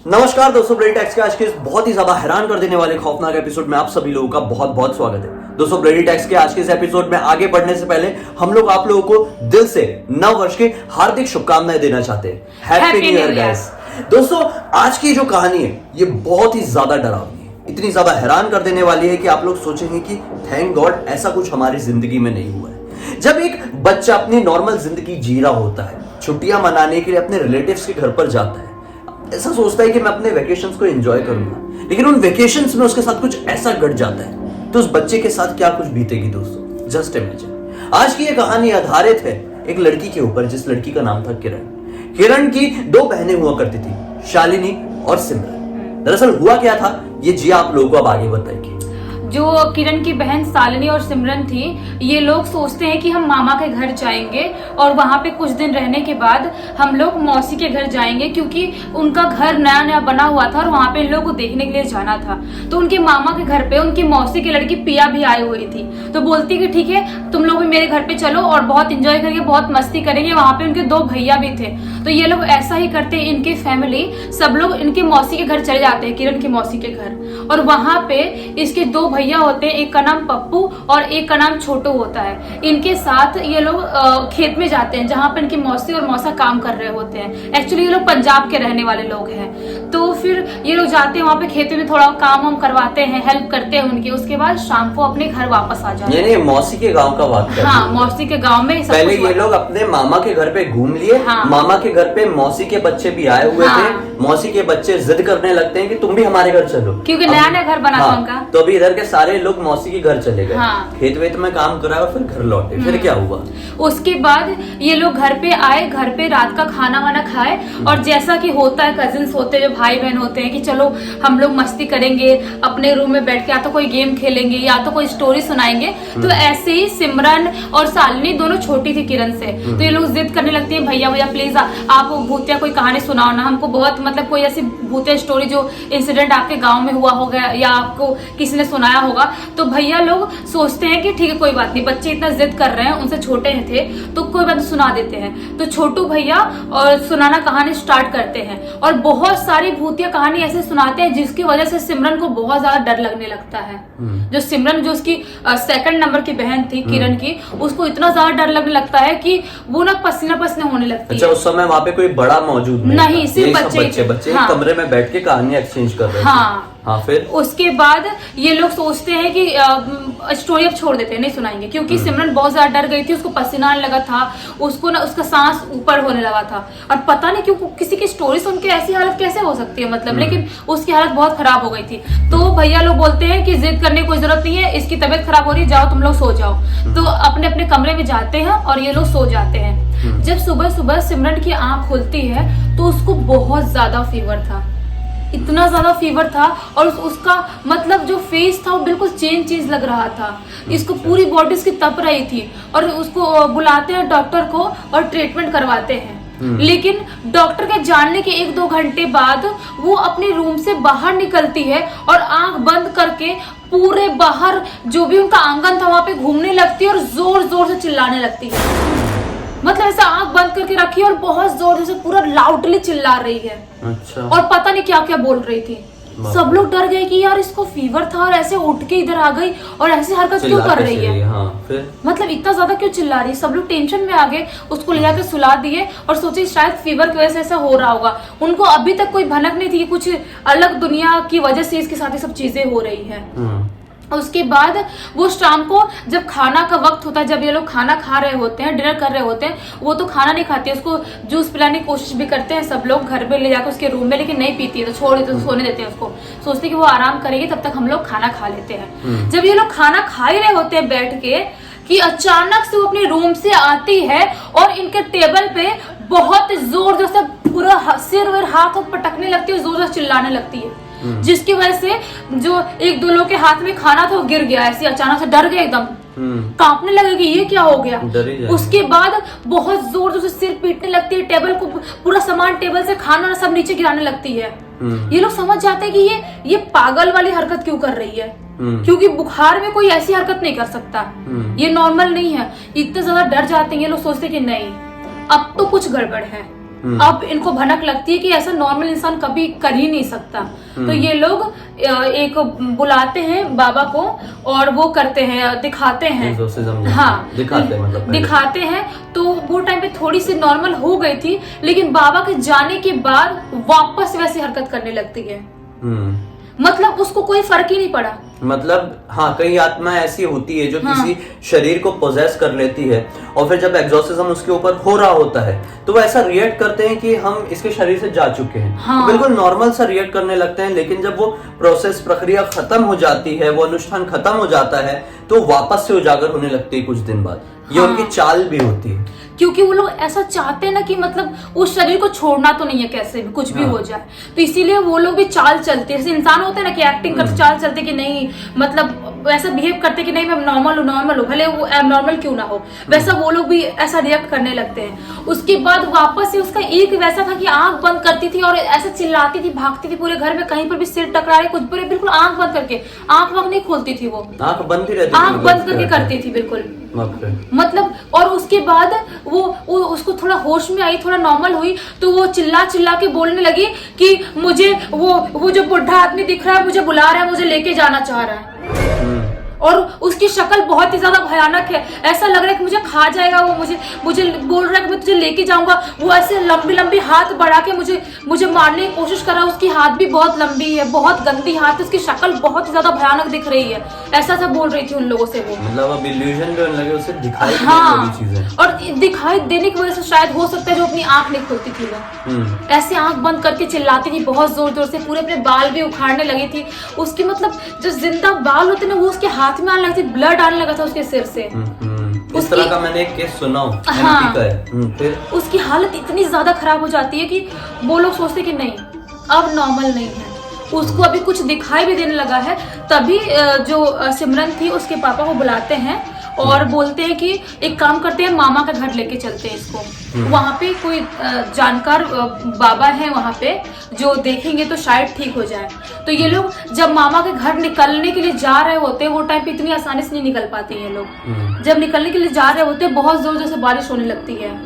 नमस्कार दोस्तों, bloody tax के आज के इस बहुत ही ज्यादा हैरान कर देने वाले खौफनाक एपिसोड में आप सभी लोगों का बहुत बहुत स्वागत है। दोस्तों, ब्लडी टैक्स के आज के इस एपिसोड में आगे बढ़ने से पहले हम लोग आप लोगों को दिल से नव वर्ष की हार्दिक शुभकामनाएं देना चाहते हैं। Happy new year guys. दोस्तों, आज की जो कहानी है ये बहुत ही ज्यादा डरावनी है, इतनी ज्यादा हैरान कर देने वाली है कि आप लोग सोचेंगे कि थैंक गॉड ऐसा कुछ हमारी जिंदगी में नहीं हुआ है। जब एक बच्चा अपनी नॉर्मल जिंदगी जी रहा होता है, छुट्टियां मनाने के लिए अपने रिलेटिव्स के घर पर जाता है, ऐसा सोचता है कि मैं अपने वेकेशंस को एंजॉय करूंगा, लेकिन उन वेकेशंस में उसके साथ कुछ ऐसा घट जाता है तो उस बच्चे के साथ क्या कुछ बीतेगी दोस्तों, जस्ट इमेजिन। आज की ये कहानी आधारित है एक लड़की के ऊपर, जिस लड़की का नाम था किरण। किरण की दो बहनें हुआ करती थी, शालिनी और सिमरन। दरअसल हुआ क्या था ये जिया आप लोगों को अब आगे बताएगी। जो किरण की बहन शालिनी और सिमरन थी, ये लोग सोचते हैं कि हम मामा के घर जाएंगे और वहां पे कुछ दिन रहने के बाद हम लोग मौसी के घर जाएंगे, क्योंकि उनका घर नया नया बना हुआ था और वहां पे इन लोगों को देखने के लिए जाना था। तो उनके मामा के घर पे उनकी मौसी की लड़की पिया भी आई हुई थी, तो बोलती कि ठीक है तुम लोग भी मेरे घर पे चलो और बहुत इंजॉय करेंगे, बहुत मस्ती करेंगे। वहां पे उनके दो भैया भी थे, तो ये लोग ऐसा ही करते हैं। इनके फैमिली सब लोग इनकी मौसी के घर चले जाते हैं, किरण की मौसी के घर, और वहां पे इसके दो भैया होते हैं, एक का नाम पप्पू और एक का नाम छोटू होता है। इनके साथ ये लोग खेत में जाते हैं जहां पर इनकी मौसी और मौसा काम कर रहे होते हैं। एक्चुअली ये लोग पंजाब के रहने वाले लोग हैं। तो फिर ये लोग जाते हैं वहां पे, खेत में थोड़ा काम वाम करवाते हैं, हेल्प करते हैं उनकी। उसके बाद शाम को अपने घर वापस आ जाते हैं। यानी मौसी के गांव का बात कर। हाँ, मौसी के गाँव में पहले ये लोग अपने मामा के घर पे घूम लिए। हाँ। मामा के घर पे मौसी के बच्चे भी आए हुए थे। मौसी के बच्चे जिद करने लगते हैं कि तुम भी हमारे घर चलो, क्योंकि नया नया घर बना था उनका। तो अभी इधर के सारे लोग मौसी के घर चले गए। हाँ। खेत वेत में काम करा और फिर घर लौटे। फिर क्या हुआ? उसके बाद ये लोग घर पे आए, घर पे रात का खाना वाना खाए, और जैसा कि होता है कजिन्स होते हैं, जो भाई बहन होते हैं, कि चलो हम लोग मस्ती करेंगे, अपने रूम में बैठ के या तो कोई गेम खेलेंगे या तो कोई स्टोरी सुनाएंगे। तो ऐसे ही सिमरन और शालिनी दोनों छोटी थी किरण से, तो ये लोग जिद करने लगती है, भैया भैया प्लीज आप भूतिया कोई कहानी सुनाओ ना हमको, बहुत मतलब कोई ऐसी भूतिया स्टोरी जो इंसिडेंट आपके गाँव में हुआ होगा या आपको किसी ने सुनाया होगा। तो भैया लोग सोचते हैं कि ठीक है कोई बात नहीं, बच्चे इतना जिद कर रहे हैं, उनसे छोटे थे तो कोई बात सुना देते हैं। तो छोटू भैया और सुनाना कहानी स्टार्ट करते हैं, और बहुत सारी भूतिया कहानी ऐसे सुनाते हैं जिसकी वजह से सिमरन को बहुत ज्यादा डर लगने लगता है। जो सिमरन, जो उसकी सेकंड नंबर की बहन थी किरण की, उसको इतना ज्यादा डर लगने लगता है कि वो ना पसीना पसीना होने लगती है। अच्छा, उस समय वहाँ पे कोई बड़ा मौजूद नहीं, सिर्फ बच्चे हाँ। कमरे में बैठ के कहानी एक्सचेंज कर रहे थे। हाँ, फिर उसके बाद ये लोग सोचते हैं कि स्टोरी अब छोड़ देते हैं, नहीं सुनाएंगे, क्योंकि सिमरन बहुत ज्यादा डर गई थी, उसको पसीना आने लगा था, उसको ना उसका सांस ऊपर होने लगा था, और पता नहीं क्यों किसी की स्टोरी सुन के ऐसी हालत कैसे हो सकती है, मतलब लेकिन उसकी हालत बहुत खराब हो गई थी। तो भैया लोग बोलते हैं कि जिद करने की कोई जरूरत नहीं है, इसकी तबीयत खराब हो रही है, जाओ तुम लोग सो जाओ। तो अपने अपने कमरे में जाते हैं और ये लोग सो जाते हैं। जब सुबह सुबह सिमरन की आंख खुलती है तो उसको बहुत ज्यादा फीवर था, इतना ज्यादा फीवर था, और उसका मतलब जो फेस था वो बिल्कुल चेंज लग रहा था। इसको पूरी बॉडी इसकी तप रही थी, और उसको बुलाते हैं डॉक्टर को और ट्रीटमेंट करवाते हैं। लेकिन डॉक्टर के जानने के 1-2 घंटे बाद वो अपने रूम से बाहर निकलती है और आंख बंद करके पूरे बाहर जो भी उनका आंगन था वहां पे घूमने लगती है और जोर जोर से चिल्लाने लगती है। मतलब ऐसा आंख बंद करके रखी है और बहुत जोर से पूरा लाउडली चिल्ला रही है। अच्छा। और पता नहीं क्या क्या बोल रही थी। सब लोग डर गए कि यार इसको फीवर था और ऐसे उठ के इधर आ गई और ऐसी हरकत क्यों कर रही है। हाँ, फिर मतलब इतना ज्यादा क्यों चिल्ला रही है। सब लोग टेंशन में आ गए, उसको ले जाकर सुला दिए और सोचे शायद फीवर की वजह से ऐसा हो रहा होगा। उनको अभी तक कोई भनक नहीं थी कि कुछ अलग दुनिया की वजह से इसके साथ ये सब चीजें हो रही है। उसके बाद वो शाम को जब खाना का वक्त होता है, जब ये लोग खाना खा रहे होते हैं, डिनर कर रहे होते हैं, वो तो खाना नहीं खाती है, उसको जूस पिलाने की कोशिश भी करते हैं सब लोग घर पे ले जाकर उसके रूम में, लेकिन नहीं पीती है तो छोड़ देते, तो सोने देते हैं उसको, सोचते हैं कि वो आराम करेगी तब तक हम लोग खाना खा लेते हैं। जब ये लोग खाना खा ही रहे होते हैं बैठ के, कि अचानक से वो अपने रूम से आती है और इनके टेबल पे बहुत जोर से पूरा सिर और हाथ पटकने लगती है, जोर से चिल्लाने लगती है, जिसकी वजह से जो 1-2 लोगों के हाथ में खाना था वो गिर गया। ऐसे अचानक से डर गए, एकदम कांपने लगे कि ये क्या हो गया। उसके बाद बहुत जोर से सिर पीटने लगती है, टेबल को पूरा सामान, टेबल से खाना सब नीचे गिराने लगती है। ये लोग समझ जाते हैं कि ये पागल वाली हरकत क्यों कर रही है, क्योंकि बुखार में कोई ऐसी हरकत नहीं कर सकता, ये नॉर्मल नहीं है। इतने ज्यादा डर जाते हैं ये लोग, सोचते कि नहीं अब तो कुछ गड़बड़ है, अब इनको भनक लगती है कि ऐसा नॉर्मल इंसान कभी कर ही नहीं सकता। तो ये लोग एक बुलाते हैं बाबा को और वो करते हैं, दिखाते हैं। हाँ, दिखाते हैं, मतलब दिखाते हैं। तो वो टाइम पे थोड़ी सी नॉर्मल हो गई थी, लेकिन बाबा के जाने के बाद वापस वैसी हरकत करने लगती है। मतलब उसको कोई फर्क ही नहीं पड़ा। मतलब हाँ, कई आत्मा ऐसी होती है जो किसी शरीर को पोजेस कर लेती है और फिर जब एग्जॉर्सिज्म उसके ऊपर हो रहा होता है तो वो ऐसा रिएक्ट करते हैं कि हम इसके शरीर से जा चुके हैं। हाँ। तो बिल्कुल नॉर्मल सा रिएक्ट करने लगते हैं, लेकिन जब वो प्रोसेस प्रक्रिया खत्म हो जाती है, वो अनुष्ठान खत्म हो जाता है, तो वापस से उजागर होने लगती है कुछ दिन बाद। ये उनकी चाल भी होती है, क्योंकि वो लोग ऐसा चाहते हैं ना कि मतलब उस शरीर को छोड़ना तो नहीं है, कैसे भी कुछ भी हो जाए। तो इसीलिए वो लोग भी चाल चलते हैं, जैसे इंसान होते हैं ना कि एक्टिंग करते चाल चलते कि नहीं, मतलब वैसा बिहेव करते कि नहीं मैं नॉर्मल हूँ, भले वो एबनॉर्मल क्यों ना हो, वैसा वो लोग भी ऐसा रिएक्ट करने लगते हैं। उसके बाद वापस से उसका एक वैसा था कि आंख बंद करती थी और ऐसे चिल्लाती थी, भागती थी पूरे घर में, कहीं पर भी सिर टकरा रहे कुछ पूरे, बिल्कुल आंख बंद करके, आंख नहीं खोलती थी, वो आंख बंद ही रहती थी, आंख बंद करके करती थी बिल्कुल। मतलब और उसके बाद वो उसको थोड़ा होश में आई, थोड़ा नॉर्मल हुई, तो वो चिल्ला के बोलने लगी कि मुझे वो जो बुढ़ा आदमी दिख रहा है मुझे बुला रहा है, मुझे लेके जाना चाह रहा है। और उसकी शक्ल बहुत ही ज्यादा भयानक है, ऐसा लग रहा है कि मुझे खा जाएगा वो, मुझे बोल रहा है कि मैं तुझे लेके जाऊंगा। वो ऐसे लंबी हाथ बढ़ा के मुझे मारने की कोशिश कर रहा है। उसकी हाथ भी बहुत लंबी है, बहुत गंदी हाथ है, उसकी शक्ल बहुत ही ज्यादा भयानक दिख रही है, ऐसा बोल रही थी उन लोगों से वो। मतलब अब इल्यूजन जो लगे उसे दिखाई चीजें, और दिखाई देने की वजह से शायद हो सकता है जो अपनी आंख नहीं खोलती थी वो, ऐसे आंख बंद करके चिल्लाती थी बहुत जोर से, पूरे अपने बाल भी उखाड़ने लगी थी। उसकी मतलब जो जिंदा बाल होते ना वो उसके हाथ में आने लगी थी, ब्लड आने लगा था उसके सिर से। इस तरह का मैंने एक केस सुना हूँ। हाँ, का है। फिर उसकी हालत इतनी ज्यादा खराब हो जाती है कि वो लोग सोचते कि नहीं अब नॉर्मल नहीं है, उसको अभी कुछ दिखाई भी देने लगा है। तभी जो सिमरन थी उसके पापा को बुलाते हैं और बोलते हैं कि एक काम करते हैं, मामा का घर लेके चलते हैं इसको। वहाँ पे कोई जानकार बाबा है वहाँ पे जो देखेंगे तो शायद ठीक हो जाए। तो ये लोग जब मामा के घर निकलने के लिए जा रहे होते हैं, वो टाइम पे इतनी आसानी से नहीं निकल पाते हैं ये लोग। जब निकलने के लिए जा रहे होते हैं बहुत जोर से बारिश होने लगती है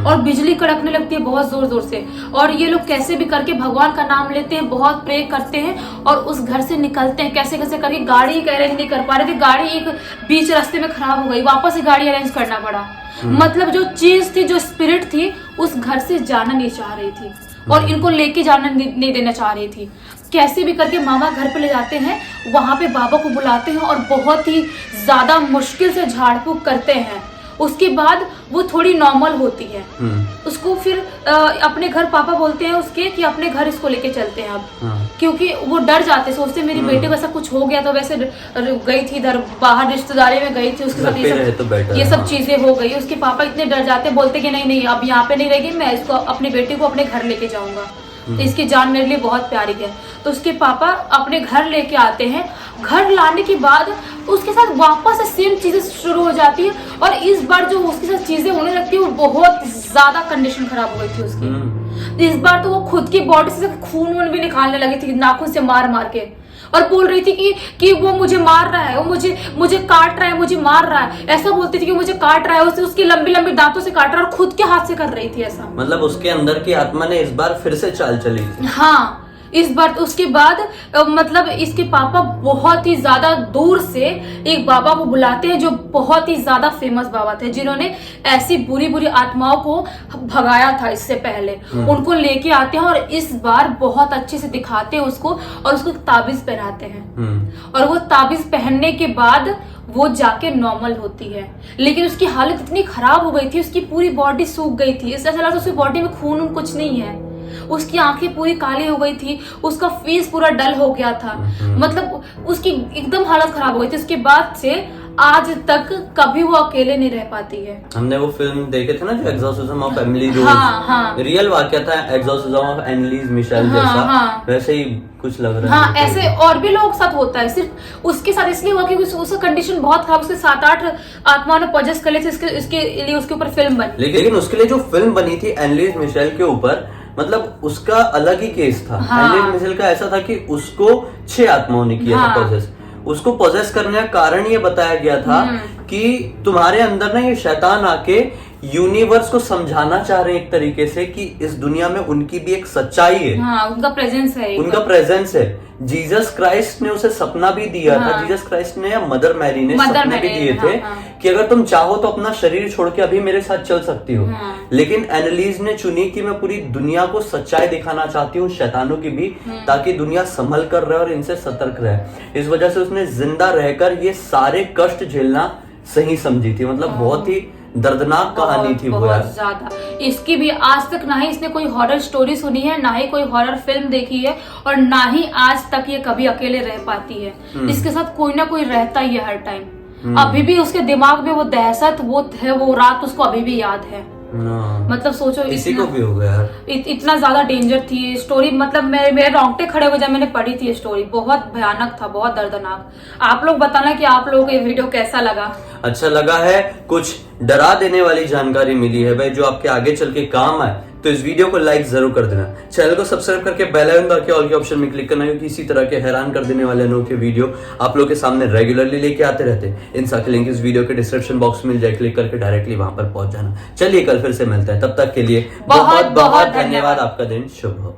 और बिजली कड़कने लगती है बहुत जोर से, और ये लोग कैसे भी करके भगवान का नाम लेते हैं, बहुत प्रे करते हैं और उस घर से निकलते हैं। कैसे करके गाड़ी अरेंज नहीं कर पा रहे थे, गाड़ी एक बीच रास्ते में खराब हो गई, वापस से गाड़ी अरेंज करना पड़ा। मतलब जो चीज थी, जो स्पिरिट थी, उस घर से जाना नहीं चाह रही थी और इनको लेके जाना नहीं देना चाह रही थी। कैसे भी करके मामा घर पे ले जाते हैं, वहां पे बाबा को बुलाते हैं और बहुत ही ज्यादा मुश्किल से झाड़ फूक करते हैं। उसके बाद वो थोड़ी नॉर्मल होती है। उसको फिर अपने घर पापा बोलते हैं उसके कि अपने घर इसको लेके चलते हैं अब, क्योंकि वो डर जाते, सोचते मेरी बेटे को ऐसा कुछ हो गया। तो वैसे गई थी इधर बाहर रिश्तेदारी में गई थी, उसके साथ ये सब चीजें हो गई। उसके पापा इतने डर जाते, बोलते कि नहीं अब यहाँ पे नहीं रहेगी, मैं इसको अपनी बेटी को अपने घर लेके जाऊंगा, इसकी जान मेरे लिए बहुत प्यारी है। तो उसके पापा अपने घर लेके आते हैं। घर लाने के बाद उसके साथ वापस से सेम चीजें शुरू हो जाती है और इस बार जो उसके साथ चीजें होने लगती है वो बहुत ज्यादा कंडीशन खराब हो गई थी उसकी। इस बार तो वो खुद की बॉडी से खून भी निकालने लगी थी नाखून से मार के, और बोल रही थी कि वो मुझे मार रहा है, वो मुझे काट रहा है, मुझे मार रहा है। ऐसा बोलती थी कि मुझे काट रहा है, उसकी लंबी दांतों से काट रहा है और खुद के हाथ से कर रही थी ऐसा। मतलब उसके अंदर की आत्मा ने इस बार फिर से चाल चली थी। हाँ, इस बार उसके बाद मतलब इसके पापा बहुत ही ज्यादा दूर से एक बाबा को बुलाते हैं जो बहुत ही ज्यादा फेमस बाबा थे, जिन्होंने ऐसी बुरी आत्माओं को भगाया था इससे पहले। उनको लेके आते हैं और इस बार बहुत अच्छे से दिखाते हैं उसको और उसको ताबीज पहनाते हैं। और वो ताबीज पहनने के बाद वो जाके नॉर्मल होती है, लेकिन उसकी हालत इतनी खराब हो गई थी, उसकी पूरी बॉडी सूख गई थी। ऐसा लगा उसकी बॉडी में खून कुछ नहीं है, उसकी आंखें पूरी काली हो गई थी, उसका फेस पूरा डल हो गया था। मतलब उसकी एकदम हालत खराब हो गई थी। उसके बाद से आज तक कभी वो अकेले नहीं रह पाती है। हमने वो फिल्म देखे थे ना जो exorcism of Emily rose, real वाकया था एक्सॉर्सिज्म ऑफ एनालिस मिशेल जैसा, वैसे ही कुछ लग रहा है। हाँ, ऐसे और भी लोगों के साथ होता है, सिर्फ उसके साथ इसलिए हुआ क्योंकि उसका कंडीशन बहुत खराब, उसके 7-8 आत्माओं ने पजेस कर लिए थे, इसके लिए उसके ऊपर फिल्म बनी। लेकिन उसके लिए जो फिल्म बनी थी एनालिस मिशेल के ऊपर, मतलब उसका अलग ही केस था। एनालिस मिशेल का ऐसा था कि उसको 6 आत्माओं ने किया था पजेस। उसको पोजेस करने का कारण ये बताया गया था कि तुम्हारे अंदर ना ये शैतान आके यूनिवर्स को समझाना चाह रहे हैं एक तरीके से कि इस दुनिया में उनकी भी एक सच्चाई है, हाँ, उनका प्रेजेंस है, उनका प्रेजेंस है। जीसस क्राइस्ट ने उसे सपना भी दिया था, हाँ। जीसस क्राइस्ट ने या मदर मैरी ने मदर सपने भी मैरी, दिए थे हाँ। कि अगर तुम चाहो तो अपना शरीर छोड़ के अभी मेरे साथ चल सकती हो। हाँ। लेकिन एनालिज ने चुनी कि मैं पूरी दुनिया को सच्चाई दिखाना चाहती हूँ, शैतानों की भी, ताकि दुनिया संभल कर रहे और इनसे सतर्क रहे। इस वजह से उसने जिंदा रहकर ये सारे कष्ट झेलना सही समझी थी। मतलब बहुत ही दर्दनाक कहानी थी वो यार। बहुत ज्यादा। इसकी भी आज तक ना ही इसने कोई हॉरर स्टोरी सुनी है, ना ही कोई हॉरर फिल्म देखी है, और ना ही आज तक ये कभी अकेले रह पाती है। इसके साथ कोई ना कोई रहता ही है हर टाइम। अभी भी उसके दिमाग में वो दहशत, वो रात उसको अभी भी याद है। मतलब सोचो, इसी को भी हो गया यार। इतना ज्यादा डेंजर थी ये स्टोरी। मतलब मेरे रोंगटे खड़े हो गए जब मैंने पढ़ी थी ये स्टोरी। बहुत भयानक था, बहुत दर्दनाक। आप लोग बताना कि आप लोगों को ये वीडियो कैसा लगा। अच्छा लगा है, कुछ डरा देने वाली जानकारी मिली है भाई जो आपके आगे चल के काम आए, तो इस वीडियो को लाइक जरूर कर देना। चैनल को सब्सक्राइब करके बेल आइकन दबा के ऑल के ऑप्शन में क्लिक करना, क्योंकि इसी तरह के हैरान कर देने वाले अनोखे वीडियो आप लोग के सामने रेगुलरली लेके आते रहते हैं। इन सबके लिंक इस वीडियो के डिस्क्रिप्शन बॉक्स में मिल जाए, क्लिक करके डायरेक्टली वहां पर पहुंच जाना। चलिए कल फिर से मिलते हैं, तब तक के लिए बहुत बहुत धन्यवाद। आपका दिन शुभ हो।